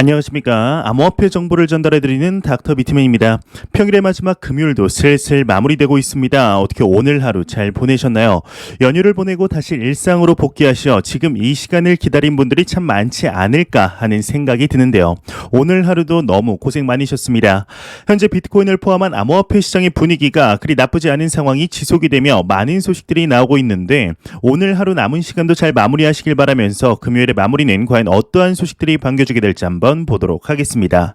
안녕하십니까. 암호화폐 정보를 전달해드리는 닥터 비트맨입니다. 평일의 마지막 금요일도 슬슬 마무리되고 있습니다. 어떻게 오늘 하루 잘 보내셨나요? 연휴를 보내고 다시 일상으로 복귀하셔 지금 이 시간을 기다린 분들이 참 많지 않을까 하는 생각이 드는데요. 오늘 하루도 너무 고생 많으셨습니다. 현재 비트코인을 포함한 암호화폐 시장의 분위기가 그리 나쁘지 않은 상황이 지속이 되며 많은 소식들이 나오고 있는데 오늘 하루 남은 시간도 잘 마무리하시길 바라면서 금요일의 마무리는 과연 어떠한 소식들이 반겨주게 될지 한번 보도록 하겠습니다.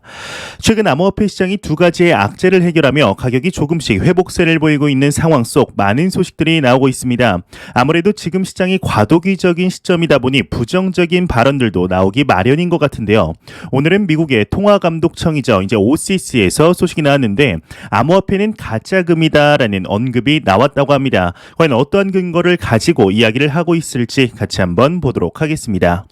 최근 암호화폐 시장이 두 가지의 악재를 해결하며 가격이 조금씩 회복세를 보이고 있는 상황 속 많은 소식들이 나오고 있습니다. 아무래도 지금 시장이 과도기적인 시점이다 보니 부정적인 발언들도 나오기 마련인 것 같은데요. 오늘은 미국의 통화감독청이죠. 이제 OCC에서 소식이 나왔는데 암호화폐는 가짜금이다라는 언급이 나왔다고 합니다. 과연 어떠한 근거를 가지고 이야기를 하고 있을지 같이 한번 보도록 하겠습니다.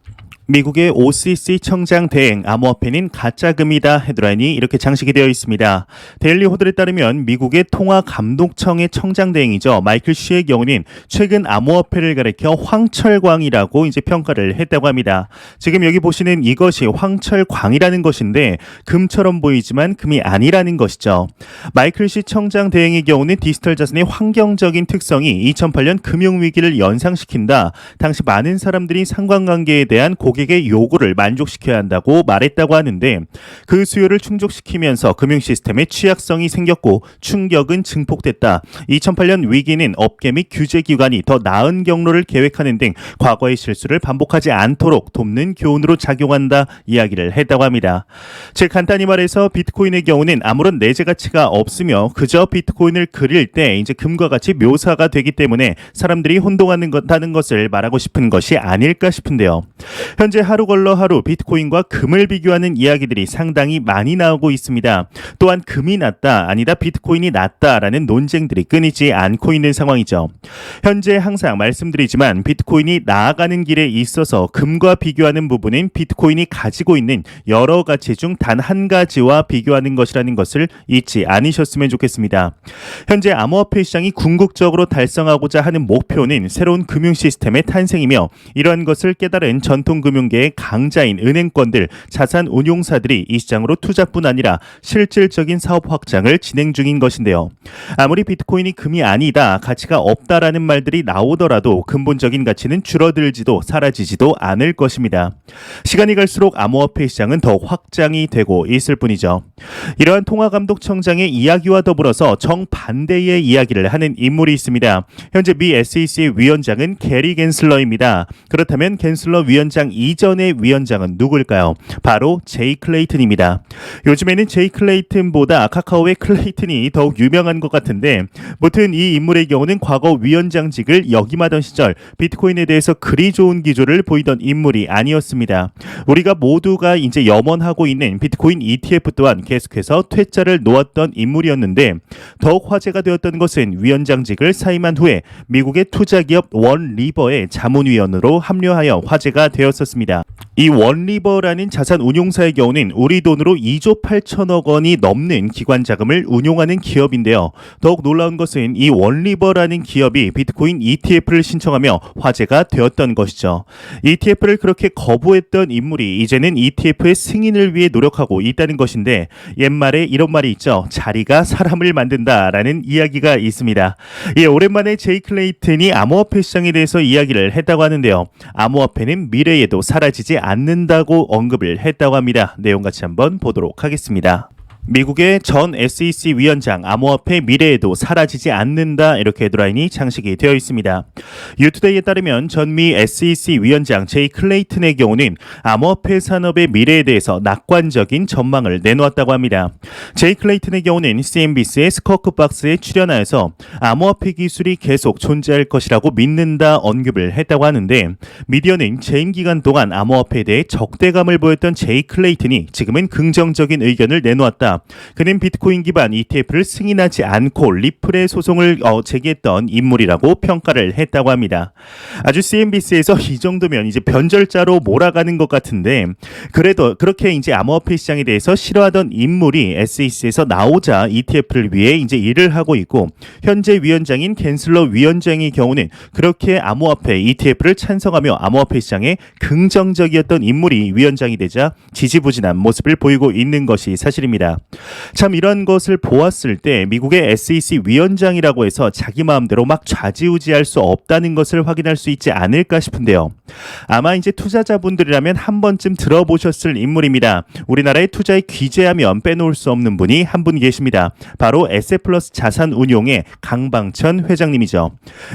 미국의 OCC 청장 대행 암호화폐는 가짜금이다 헤드라인이 이렇게 장식이 되어 있습니다. 데일리 호들에 따르면 미국의 통화감독청의 청장 대행이죠. 마이클 쉬의 경우는 최근 암호화폐를 가리켜 황철광이라고 이제 평가를 했다고 합니다. 지금 여기 보시는 이것이 황철광이라는 것인데 금처럼 보이지만 금이 아니라는 것이죠. 마이클 쉬 청장 대행의 경우는 디지털 자산의 환경적인 특성이 2008년 금융위기를 연상시킨다. 당시 많은 사람들이 상관관계에 대한 고객의 요구를 만족시켜야 한다고 말했다고 하는데 그 수요를 충족시키면서 금융 시스템에 취약성이 생겼고 충격은 증폭됐다. 2008년 위기는 업계 및 규제기관이 더 나은 경로를 계획하는 등 과거의 실수를 반복하지 않도록 돕는 교훈으로 작용한다 이야기를 했다고 합니다. 즉 간단히 말해서 비트코인의 경우는 아무런 내재 가치가 없으며 그저 비트코인을 그릴 때 이제 금과 같이 묘사가 되기 때문에 사람들이 혼동하는 것을 말하고 싶은 것이 아닐까 싶은데요. 현재 하루 걸러 하루 비트코인과 금을 비교하는 이야기들이 상당히 많이 나오고 있습니다. 또한 금이 낫다 아니다 비트코인이 낫다라는 논쟁들이 끊이지 않고 있는 상황이죠. 현재 항상 말씀드리지만 비트코인이 나아가는 길에 있어서 금과 비교하는 부분은 비트코인이 가지고 있는 여러 가치 중 단 한 가지와 비교하는 것이라는 것을 잊지 않으셨으면 좋겠습니다. 현재 암호화폐 시장이 궁극적으로 달성하고자 하는 목표는 새로운 금융 시스템의 탄생이며 이러한 것을 깨달은 전통 금융계의 강자인 은행권들, 자산 운용사들이 이 시장으로 투자뿐 아니라 실질적인 사업 확장을 진행 중인 것인데요. 아무리 비트코인이 금이 아니다, 가치가 없다라는 말들이 나오더라도 근본적인 가치는 줄어들지도 사라지지도 않을 것입니다. 시간이 갈수록 암호화폐 시장은 더 확장이 되고 있을 뿐이죠. 이러한 통화감독청장의 이야기와 더불어서 정반대의 이야기를 하는 인물이 있습니다. 현재 미 SEC의 위원장은 게리 겐슬러입니다. 그렇다면 겐슬러 위원장 이전의 위원장은 누구일까요? 바로 제이 클레이튼입니다. 요즘에는 제이 클레이튼보다 카카오의 클레이튼이 더욱 유명한 것 같은데 무튼 이 인물의 경우는 과거 위원장직을 역임하던 시절 비트코인에 대해서 그리 좋은 기조를 보이던 인물이 아니었습니다. 우리가 모두가 이제 염원하고 있는 비트코인 ETF 또한 계속해서 퇴짜를 놓았던 인물이었는데 더욱 화제가 되었던 것은 위원장직을 사임한 후에 미국의 투자기업 원리버의 자문위원으로 합류하여 화제가 되었었습니다. 이 원리버라는 자산 운용사의 경우는 우리 돈으로 2조 8천억 원이 넘는 기관 자금을 운용하는 기업인데요. 더욱 놀라운 것은 이 원리버라는 기업이 비트코인 ETF를 신청하며 화제가 되었던 것이죠. ETF를 그렇게 거부했던 인물이 이제는 ETF의 승인을 위해 노력하고 있다는 것인데 옛말에 이런 말이 있죠. 자리가 사람을 만든다라는 이야기가 있습니다. 오랜만에 제이 클레이튼이 암호화폐 시장에 대해서 이야기를 했다고 하는데요. 암호화폐는 미래에도 사라지지 않는다고 언급을 했다고 합니다. 내용 같이 한번 보도록 하겠습니다. 미국의 전 SEC 위원장 암호화폐 미래에도 사라지지 않는다 이렇게 헤드라인이 장식이 되어 있습니다. 유투데이에 따르면 전미 SEC 위원장 제이 클레이튼의 경우는 암호화폐 산업의 미래에 대해서 낙관적인 전망을 내놓았다고 합니다. 제이 클레이튼의 경우는 CNBC의 스쿼크박스에 출연하여서 암호화폐 기술이 계속 존재할 것이라고 믿는다 언급을 했다고 하는데 미디어는 재임 기간 동안 암호화폐에 대해 적대감을 보였던 제이 클레이튼이 지금은 긍정적인 의견을 내놓았다. 있습니다. 그는 비트코인 기반 ETF를 승인하지 않고 리플의 소송을 제기했던 인물이라고 평가를 했다고 합니다. 아주 CNBC에서 이 정도면 이제 변절자로 몰아가는 것 같은데, 그래도 그렇게 이제 암호화폐 시장에 대해서 싫어하던 인물이 SEC에서 나오자 ETF를 위해 이제 일을 하고 있고, 현재 위원장인 겐슬러 위원장의 경우는 그렇게 암호화폐 ETF를 찬성하며 암호화폐 시장에 긍정적이었던 인물이 위원장이 되자 지지부진한 모습을 보이고 있는 것이 사실입니다. 참 이런 것을 보았을 때 미국의 SEC 위원장이라고 해서 자기 마음대로 막 좌지우지할 수 없다는 것을 확인할 수 있지 않을까 싶은데요. 아마 이제 투자자분들이라면 한 번쯤 들어보셨을 인물입니다. 우리나라의 투자에 귀재하면 빼놓을 수 없는 분이 한 분 계십니다. 바로 에셋플러스 자산운용의 강방천 회장님이죠.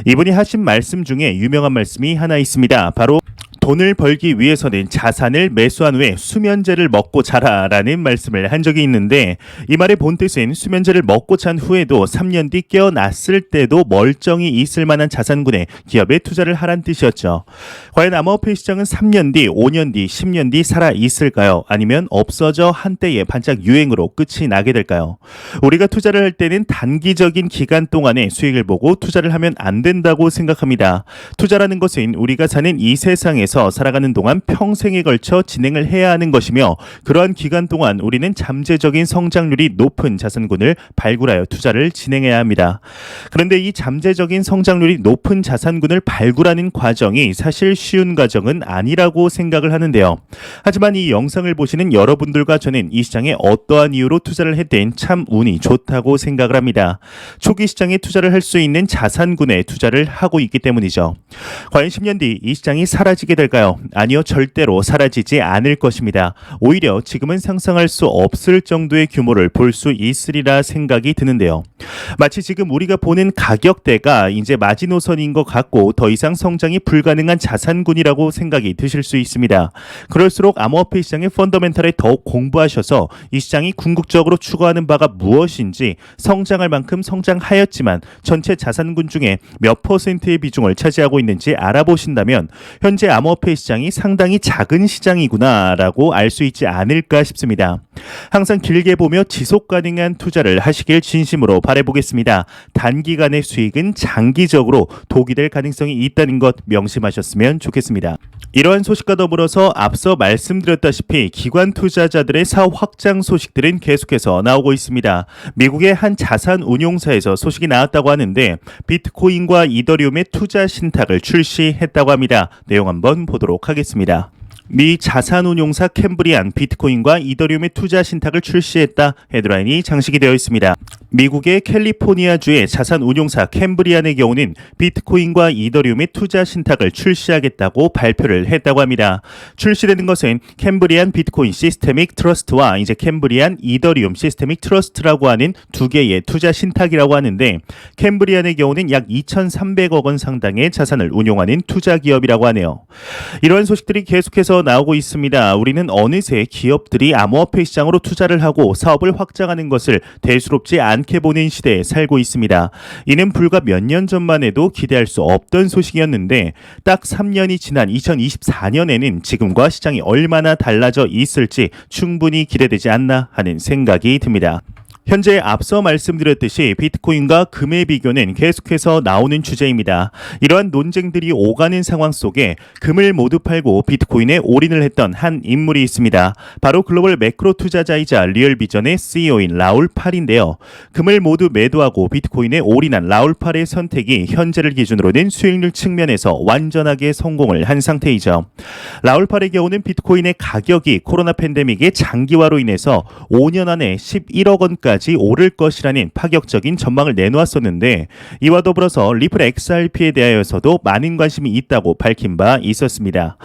이분이 하신 말씀 중에 유명한 말씀이 하나 있습니다. 바로 돈을 벌기 위해서는 자산을 매수한 후에 수면제를 먹고 자라라는 말씀을 한 적이 있는데, 이 말의 본뜻은 수면제를 먹고 잔 후에도 3년 뒤 깨어났을 때도 멀쩡히 있을 만한 자산군에 기업에 투자를 하란 뜻이었죠. 과연 암호화폐 시장은 3년 뒤, 5년 뒤, 10년 뒤 살아 있을까요? 아니면 없어져 한때의 반짝 유행으로 끝이 나게 될까요? 우리가 투자를 할 때는 단기적인 기간 동안의 수익을 보고 투자를 하면 안 된다고 생각합니다. 투자라는 것은 우리가 사는 이 세상에서 살아가는 동안 평생에 걸쳐 진행을 해야 하는 것이며, 그러한 기간 동안 우리는 잠재적인 성장률이 높은 자산군을 발굴하여 투자를 진행해야 합니다. 그런데 이 잠재적인 성장률이 높은 자산군을 발굴하는 과정이 사실 쉬운 과정은 아니라고 생각을 하는데요. 하지만 이 영상을 보시는 여러분들과 저는 이 시장에 어떠한 이유로 투자를 했든 참 운이 좋다고 생각을 합니다. 초기 시장에 투자를 할 수 있는 자산군에 투자를 하고 있기 때문이죠. 과연 10년 뒤 이 시장이 사라지게 될까요? 아니요, 절대로 사라지지 않을 것입니다. 오히려 지금은 상상할 수 없을 정도의 규모를 볼 수 있으리라 생각이 드는데요. 마치 지금 우리가 보는 가격대가 이제 마지노선인 것 같고 더 이상 성장이 불가능한 자산군이라고 생각이 드실 수 있습니다. 그럴수록 암호화폐 시장의 펀더멘탈에 더욱 공부하셔서 이 시장이 궁극적으로 추구하는 바가 무엇인지, 성장할 만큼 성장하였지만 전체 자산군 중에 몇 퍼센트의 비중을 차지하고 있는지 알아보신다면 현재 암호화폐 시장이 상당히 작은 시장이구나라고 알 수 있지 않을까 싶습니다. 항상 길게 보며 지속 가능한 투자를 하시길 진심으로 바라보겠습니다. 단기간의 수익은 장기적으로 독이 될 가능성이 있다는 것 명심하셨으면 좋겠습니다. 이러한 소식과 더불어서 앞서 말씀드렸다시피 기관 투자자들의 사업 확장 소식들은 계속해서 나오고 있습니다. 미국의 한 자산 운용사에서 소식이 나왔다고 하는데, 비트코인과 이더리움의 투자 신탁을 출시했다고 합니다. 내용 한번 보도록 하겠습니다. 미 자산운용사 캠브리안 비트코인과 이더리움의 투자 신탁을 출시했다. 헤드라인이 장식이 되어 있습니다. 미국의 캘리포니아주의 자산운용사 캠브리안의 경우는 비트코인과 이더리움의 투자 신탁을 출시하겠다고 발표를 했다고 합니다. 출시되는 것은 캠브리안 비트코인 시스테믹 트러스트와 이제 캠브리안 이더리움 시스테믹 트러스트라고 하는 두 개의 투자 신탁이라고 하는데, 캠브리안의 경우는 약 2,300억 원 상당의 자산을 운용하는 투자 기업이라고 하네요. 이러한 소식들이 계속해서 나오고 있습니다. 우리는 어느새 기업들이 암호화폐 시장으로 투자를 하고 사업을 확장하는 것을 대수롭지 않게 보는 시대에 살고 있습니다. 이는 불과 몇 년 전만 해도 기대할 수 없던 소식이었는데, 딱 3년이 지난 2024년에는 지금과 시장이 얼마나 달라져 있을지 충분히 기대되지 않나 하는 생각이 듭니다. 현재 앞서 말씀드렸듯이 비트코인과 금의 비교는 계속해서 나오는 주제입니다. 이러한 논쟁들이 오가는 상황 속에 금을 모두 팔고 비트코인에 올인을 했던 한 인물이 있습니다. 바로 글로벌 매크로 투자자이자 리얼비전의 CEO인 라울 팔인데요. 금을 모두 매도하고 비트코인에 올인한 라울 팔의 선택이 현재를 기준으로는 수익률 측면에서 완전하게 성공을 한 상태이죠. 라울 팔의 경우는 비트코인의 가격이 코로나 팬데믹의 장기화로 인해서 5년 안에 11억 원까지 오를 것이라는 파격적인 전망을 내놓았었는데, 이와 더불어서 리플 XRP에 대하여서도 많은 관심이 있다고 밝힌 바 있었습니다.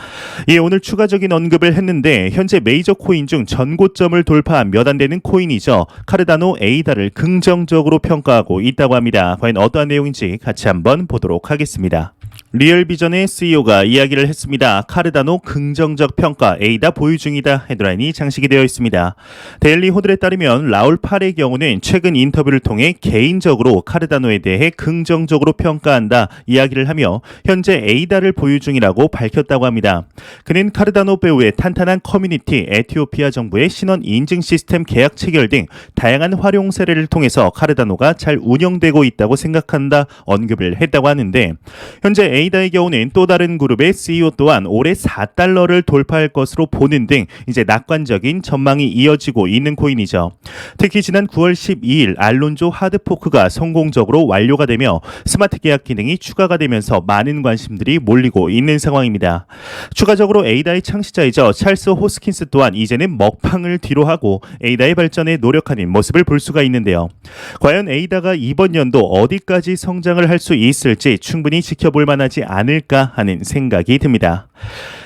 예, 오늘 추가적인 언급을 했는데, 현재 메이저 코인 중 전고점을 돌파한 몇 안 되는 코인이죠. 카르다노 에이다를 긍정적으로 평가하고 있다고 합니다. 과연 어떠한 내용인지 같이 한번 보도록 하겠습니다. 리얼비전의 CEO가 이야기를 했습니다. 카르다노 긍정적 평가 에이다 보유 중이다 헤드라인이 장식이 되어 있습니다. 데일리 호들에 따르면 라울 팔의 경우는 최근 인터뷰를 통해 개인적으로 카르다노에 대해 긍정적으로 평가한다 이야기를 하며 현재 에이다를 보유 중이라고 밝혔다고 합니다. 그는 카르다노 배우의 탄탄한 커뮤니티, 에티오피아 정부의 신원 인증 시스템 계약 체결 등 다양한 활용 사례를 통해서 카르다노가 잘 운영되고 있다고 생각한다 언급을 했다고 하는데 현재 에이다의 경우는 또 다른 그룹의 CEO 또한 올해 4달러를 돌파할 것으로 보는 등 이제 낙관적인 전망이 이어지고 있는 코인이죠. 특히 지난 9월 12일 알론조 하드포크가 성공적으로 완료가 되며 스마트 계약 기능이 추가가 되면서 많은 관심들이 몰리고 있는 상황입니다. 추가적으로 에이다의 창시자이죠. 찰스 호스킨스 또한 이제는 먹방을 뒤로하고 에이다의 발전에 노력하는 모습을 볼 수가 있는데요. 과연 에이다가 이번 연도 어디까지 성장을 할 수 있을지 충분히 지켜볼 만하지 않을까 하는 생각이 듭니다.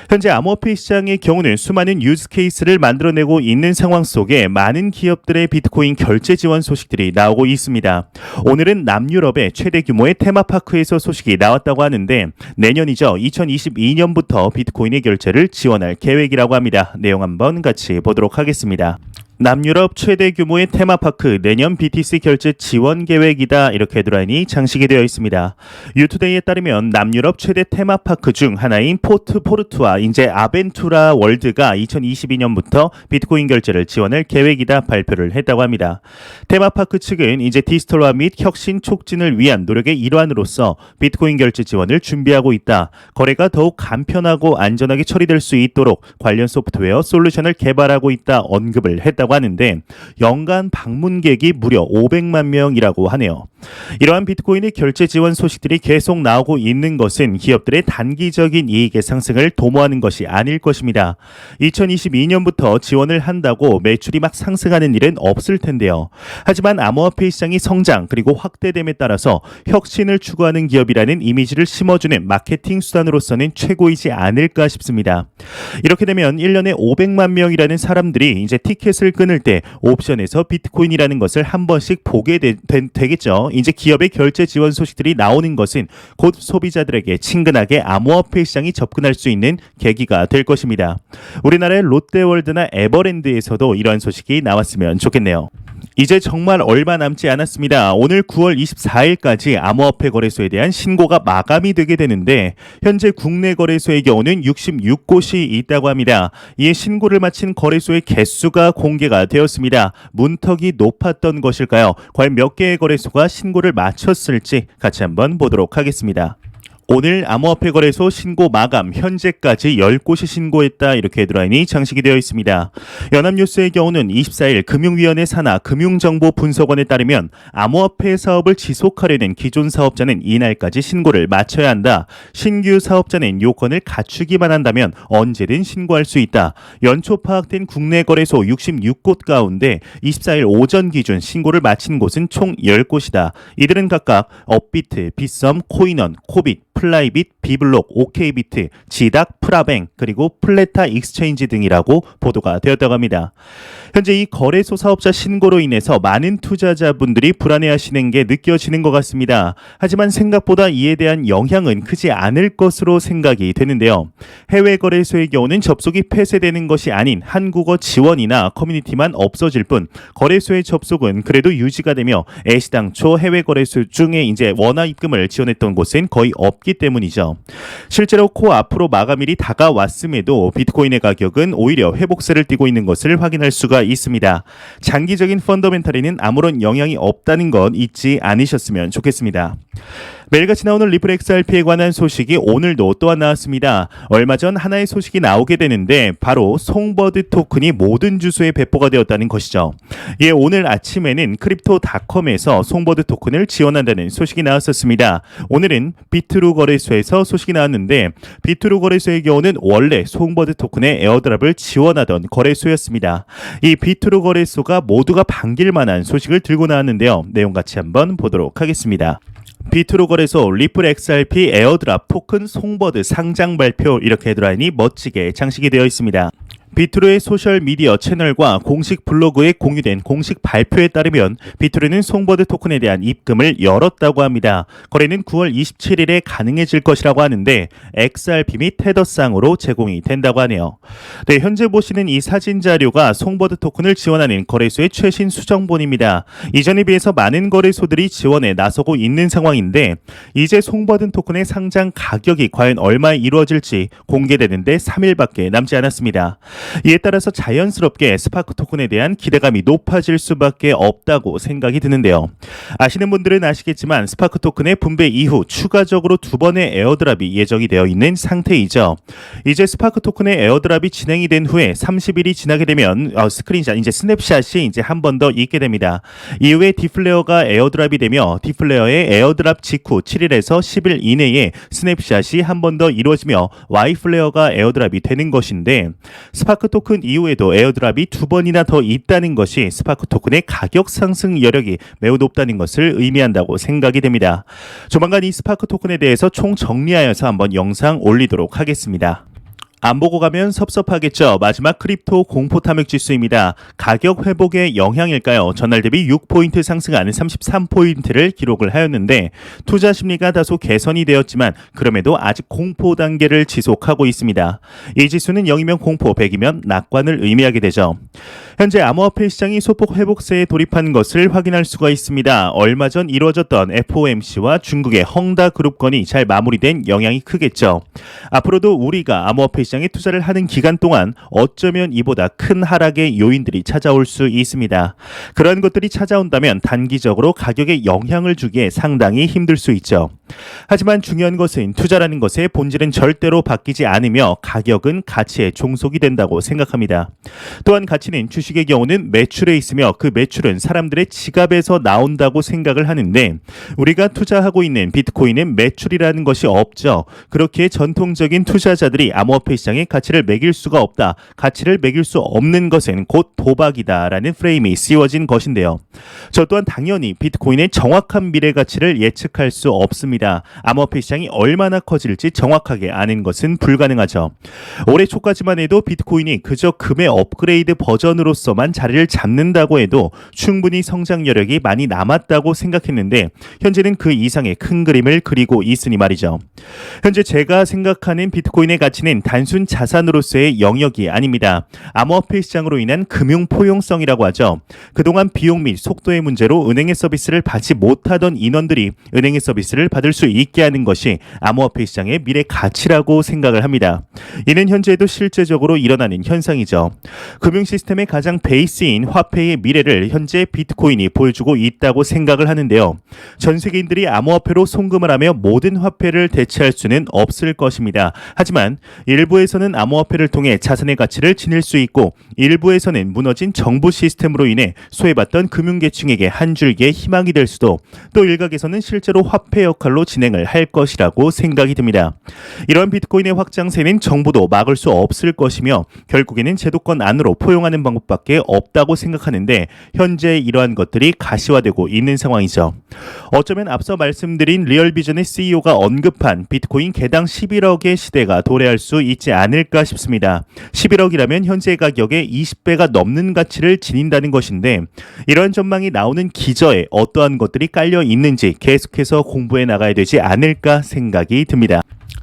현재 암호화폐 시장의 경우는 수많은 유즈 케이스를 만들어내고 있는 상황 속에 많은 기업들의 비트코인 결제 지원 소식들이 나오고 있습니다. 오늘은 남유럽의 최대 규모의 테마파크에서 소식이 나왔다고 하는데 내년이죠. 2022년부터 비트코인의 결제를 지원할 계획이라고 합니다. 내용 한번 같이 보도록 하겠습니다. 남유럽 최대 규모의 테마파크 내년 BTC 결제 지원 계획이다 이렇게 헤드라인이 장식이 되어 있습니다. 유투데이에 따르면 남유럽 최대 테마파크 중 하나인 포르투와 이제 아벤투라 월드가 2022년부터 비트코인 결제를 지원할 계획이다 발표를 했다고 합니다. 테마파크 측은 이제 디지털화 및 혁신 촉진을 위한 노력의 일환으로서 비트코인 결제 지원을 준비하고 있다. 거래가 더욱 간편하고 안전하게 처리될 수 있도록 관련 소프트웨어 솔루션을 개발하고 있다 언급을 했다고 하는데 연간 방문객이 무려 500만 명이라고 하네요. 이러한 비트코인의 결제 지원 소식들이 계속 나오고 있는 것은 기업들의 단기적인 이익의 상승을 도모하는 것이 아닐 것입니다. 2022년부터 지원을 한다고 매출이 막 상승하는 일은 없을 텐데요. 하지만 암호화폐 시장이 성장 그리고 확대됨에 따라서 혁신을 추구하는 기업이라는 이미지를 심어주는 마케팅 수단으로서는 최고이지 않을까 싶습니다. 이렇게 되면 1년에 500만 명이라는 사람들이 이제 티켓을 끊을 때 옵션에서 비트코인이라는 것을 한 번씩 보게 되겠죠. 이제 기업의 결제 지원 소식들이 나오는 것은 곧 소비자들에게 친근하게 암호화폐 시장이 접근할 수 있는 계기가 될 것입니다. 우리나라의 롯데월드나 에버랜드에서도 이러한 소식이 나왔으면 좋겠네요. 이제 정말 얼마 남지 않았습니다. 오늘 9월 24일까지 암호화폐 거래소에 대한 신고가 마감이 되게 되는데 현재 국내 거래소의 경우는 66곳이 있다고 합니다. 이에 신고를 마친 거래소의 개수가 공개가 되었습니다. 문턱이 높았던 것일까요? 과연 몇 개의 거래소가 신고를 마쳤을지 같이 한번 보도록 하겠습니다. 오늘 암호화폐 거래소 신고 마감 현재까지 10곳이 신고했다 이렇게 헤드라인이 장식이 되어 있습니다. 연합뉴스의 경우는 24일 금융위원회 산하 금융정보분석원에 따르면 암호화폐 사업을 지속하려는 기존 사업자는 이날까지 신고를 마쳐야 한다. 신규 사업자는 요건을 갖추기만 한다면 언제든 신고할 수 있다. 연초 파악된 국내 거래소 66곳 가운데 24일 오전 기준 신고를 마친 곳은 총 10곳이다. 이들은 각각 업비트, 빗썸, 코인원, 코빗, 플라이빗, 비블록, 오케이비트, 지닥, 프라뱅, 그리고 플레타 익스체인지 등이라고 보도가 되었다고 합니다. 현재 이 거래소 사업자 신고로 인해서 많은 투자자분들이 불안해하시는 게 느껴지는 것 같습니다. 하지만 생각보다 이에 대한 영향은 크지 않을 것으로 생각이 되는데요. 해외 거래소의 경우는 접속이 폐쇄되는 것이 아닌 한국어 지원이나 커뮤니티만 없어질 뿐 거래소의 접속은 그래도 유지가 되며 애시당초 해외 거래소 중에 이제 원화 입금을 지원했던 곳은 거의 없기 때문이죠. 실제로 코앞으로 마감일이 다가왔음에도 비트코인의 가격은 오히려 회복세를 띠고 있는 것을 확인할 수가 있습니다. 장기적인 펀더멘탈에는 아무런 영향이 없다는 건 잊지 않으셨으면 좋겠습니다. 매일같이 나오는 리플 XRP에 관한 소식이 오늘도 또한 나왔습니다. 얼마 전 하나의 소식이 나오게 되는데 바로 송버드 토큰이 모든 주소에 배포가 되었다는 것이죠. 예, 오늘 아침에는 크립토닷컴에서 송버드 토큰을 지원한다는 소식이 나왔었습니다. 오늘은 비트루 거래소에서 소식이 나왔는데 비트루 거래소의 경우는 원래 송버드 토큰의 에어드랍을 지원하던 거래소였습니다. 이 비트루 거래소가 모두가 반길 만한 소식을 들고 나왔는데요. 내용 같이 한번 보도록 하겠습니다. 비트루 거래소 리플 XRP 에어드랍 토큰 송버드 상장 발표 이렇게 헤드라인이 멋지게 장식이 되어 있습니다. 비트로의 소셜미디어 채널과 공식 블로그에 공유된 공식 발표에 따르면 비트로는 송버드 토큰에 대한 입금을 열었다고 합니다. 거래는 9월 27일에 가능해질 것이라고 하는데 XRP 및 테더쌍으로 제공이 된다고 하네요. 네, 현재 보시는 이 사진 자료가 송버드 토큰을 지원하는 거래소의 최신 수정본입니다. 이전에 비해서 많은 거래소들이 지원에 나서고 있는 상황인데 이제 송버드 토큰의 상장 가격이 과연 얼마에 이루어질지 공개되는데 3일밖에 남지 않았습니다. 이에 따라서 자연스럽게 스파크 토큰에 대한 기대감이 높아질 수밖에 없다고 생각이 드는데요. 아시는 분들은 아시겠지만 스파크 토큰의 분배 이후 추가적으로 2번의 에어드랍이 예정이 되어 있는 상태이죠. 이제 스파크 토큰의 에어드랍이 진행이 된 후에 30일이 지나게 되면 스크린샷, 이제 스냅샷이 이제 한 번 더 있게 됩니다. 이후에 디플레어가 에어드랍이 되며 디플레어의 에어드랍 직후 7일에서 10일 이내에 스냅샷이 한 번 더 이루어지며 Y플레어가 에어드랍이 되는 것인데 스파크 토큰 이후에도 에어드랍이 2번이나 더 있다는 것이 스파크 토큰의 가격 상승 여력이 매우 높다는 것을 의미한다고 생각이 됩니다. 조만간 이 스파크 토큰에 대해서 총 정리하여서 한번 영상 올리도록 하겠습니다. 안 보고 가면 섭섭하겠죠. 마지막 크립토 공포 탐욕 지수입니다. 가격 회복의 영향일까요? 전날 대비 6포인트 상승하는 33포인트를 기록을 하였는데 투자 심리가 다소 개선이 되었지만 그럼에도 아직 공포 단계를 지속하고 있습니다. 이 지수는 0이면 공포, 100이면 낙관을 의미하게 되죠. 현재 암호화폐 시장이 소폭 회복세에 돌입한 것을 확인할 수가 있습니다. 얼마 전 이루어졌던 FOMC와 중국의 헝다 그룹 건이 잘 마무리된 영향이 크겠죠. 앞으로도 우리가 암호화폐 시장에 투자를 하는 기간 동안 어쩌면 이보다 큰 하락의 요인들이 찾아올 수 있습니다. 그런 것들이 찾아온다면 단기적으로 가격에 영향을 주기에 상당히 힘들 수 있죠. 하지만 중요한 것은 투자라는 것의 본질은 절대로 바뀌지 않으며 가격은 가치의 종속이 된다고 생각합니다. 또한 가치는 주식의 경우는 매출에 있으며 그 매출은 사람들의 지갑에서 나온다고 생각을 하는데 우리가 투자하고 있는 비트코인은 매출이라는 것이 없죠. 그렇기에 전통적인 투자자들이 암호화폐 시장에 가치를 매길 수가 없다. 가치를 매길 수 없는 것은 곧 도박이다라는 프레임이 씌워진 것인데요. 저 또한 당연히 비트코인의 정확한 미래 가치를 예측할 수 없습니다. 암호화폐 시장이 얼마나 커질지 정확하게 아는 것은 불가능하죠. 올해 초까지만 해도 비트코인이 그저 금의 업그레이드 버전으로서만 자리를 잡는다고 해도 충분히 성장 여력이 많이 남았다고 생각했는데 현재는 그 이상의 큰 그림을 그리고 있으니 말이죠. 현재 제가 생각하는 비트코인의 가치는 단순 자산으로서의 영역이 아닙니다. 암호화폐 시장으로 인한 금융 포용성이라고 하죠. 그동안 비용 및 속도의 문제로 은행의 서비스를 받지 못하던 인원들이 은행의 서비스를 받을 수 있게 하는 것이 암호화폐 시장의 미래 가치라고 생각을 합니다. 이는 현재도 실제적으로 일어나는 현상이죠. 금융 시스템의 가장 베이스인 화폐의 미래를 현재 비트코인이 보여주고 있다고 생각을 하는데요. 전 세계인들이 암호화폐로 송금을 하며 모든 화폐를 대체할 수는 없을 것입니다. 하지만 일부에서는 암호화폐를 통해 자산의 가치를 지닐 수 있고 일부에서는 무너진 정부 시스템으로 인해 소외받던 금융계층에게 한 줄기의 희망이 될 수도 또 일각에서는 실제로 화폐 역할로 진행을 할 것이라고 생각이 듭니다. 이러한 비트코인의 확장세는 정부도 막을 수 없을 것이며 결국에는 제도권 안으로 포용하는 방법밖에 없다고 생각하는데 현재 이러한 것들이 가시화되고 있는 상황이죠. 어쩌면 앞서 말씀드린 리얼비전의 CEO가 언급한 비트코인 개당 11억의 시대가 도래할 수 있지 않을까 싶습니다. 11억이라면 현재 가격의 20배가 넘는 가치를 지닌다는 것인데 이러한 전망이 나오는 기저에 어떠한 것들이 깔려 있는지 계속해서 공부해 나가야 되지 않을까 생각이 듭니다.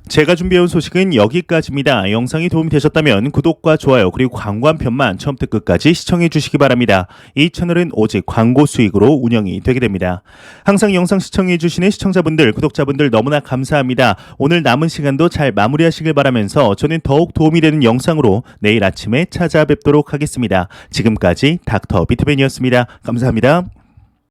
제가 준비해온 소식은 여기까지입니다. 영상이 도움이 되셨다면 구독과 좋아요 그리고 광고 한 편만 처음부터 끝까지 시청해 주시기 바랍니다. 이 채널은 오직 광고 수익으로 운영이 되게 됩니다. 항상 영상 시청해 주시는 시청자분들, 구독자분들 너무나 감사합니다. 오늘 남은 시간도 잘 마무리하시길 바라면서 저는 더욱 도움이 되는 영상으로 내일 아침에 찾아뵙도록 하겠습니다. 지금까지 닥터 비트맨이었습니다. 감사합니다.